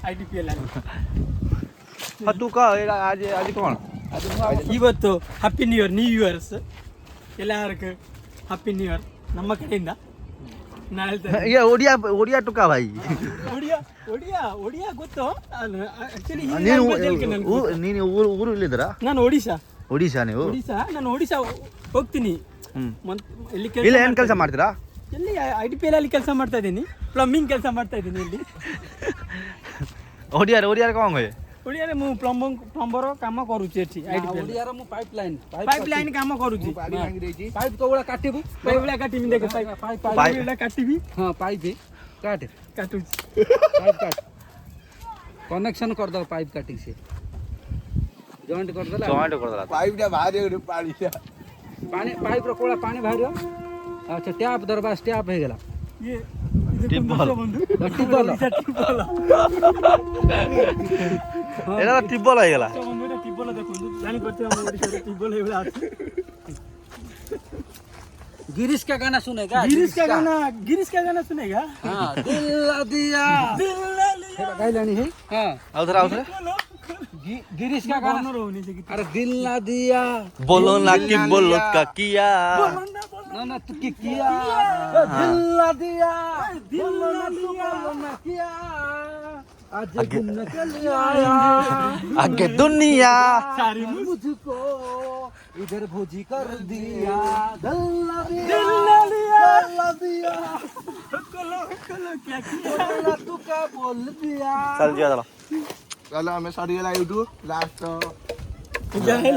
IDPL तू कह आज आज कौन ಇವತ್ತು ಹ್ಯಾಪಿ ನ್ಯೂ ಇಯರ್ಸ್ ಎಲ್ಲರಿಗೂ ಹ್ಯಾಪಿ ನ್ಯೂ ಇಯರ್ ನಮ್ಮ ಕಡೆಯಿಂದ ನಾನು ಹೇಳ್ತೇನೆ ये ओडिया ओडिया टुका भाई ಒಡಿಯಾ ಒಡಿಯಾ ಒಡಿಯಾ ಗೊತ್ತು ಆಕ್ಚುಲಿ ನೀನು ಊರು ಇಲ್ಲಿದ್ದೀರಾ ನಾನು ಒಡಿಶಾ ನೀವು ನಾನು ಒಡಿಶಾ ಹೋಗ್ತೀನಿ ಎಲ್ಲಿ ಇಲ್ಲ ಏನು ಕೆಲಸ ಮಾಡ್ತೀರಾ ಎಲ್ಲಿ IDPL ಅಲ್ಲಿ ಕೆಲಸ ಮಾಡ್ತಾ ಇದ್ದೀನಿ ಪ್ಲಂಬಿಂಗ್ ಕೆಲಸ ಮಾಡ್ತಾ ಇದ್ದೀನಿ ಇಲ್ಲಿ ओडिया कौन गए ଓଡ଼ିଆରେ ମୁଁ ପ୍ଲମ୍ବର କାମ କରୁଛି ଏଠି ଓଡ଼ିଆର ମୁଁ ପାଇପ୍ କାମ କରୁଛି ପାଇପ୍ କୋଉଭଳିଆ କାଟିବୁ ସେଇଭଳିଆ କାଟିବି ଦେଖ ପାଇପ୍ କାଟିବି ହଁ ପାଇପ୍ କାଟେ କାଟୁଛି ପାଇପ୍ କାଟ କନେକ୍ସନ କରିଦେବ ପାଇପ୍ କାଟିକି ସେ ଜଏଣ୍ଟ କରିଦେଲା ପାଇପ୍ଟା ବାହାରି ପାଣିଟା ପାଣି ପାଇପ୍ର କୋଉଭଳିଆ ପାଣି ବାହାରିବ ଆଚ୍ଛା ଟ୍ୟାପ୍ ଧର ବାସ୍ ଟ୍ୟାପ୍ ହେଇଗଲା ଇଏ टिब्बल टिब्बल एरा टिब्बल ହେଇଗଲା ବନ୍ଧୁଟା टिब्बल ଦେଖନ୍ତୁ ଜାଣି ପାରୁଥିବେ ଆମ ଓଡ଼ିଶାରେ टिब्बल ହେଇଗଲା ଅଛି गिरीश का गाना सुनेगा गिरीश का गाना सुनेगा हां दिल दिया गाइलानी है हां आउथरा गिरीश का गाना रहने से अरे दिल ना दिया बोलो ना कि बोलो का किया ना तू की किया दिल ना दिया किया आज दिन निकल आया आगे दुनिया सारी मुझको इधर भोजी कर दिया दिल ना दिया कलो क्या किया तू क्या बोल दिया चल जिया चलो चलो हमें सरी गला यूट्यूब लास्ट जाने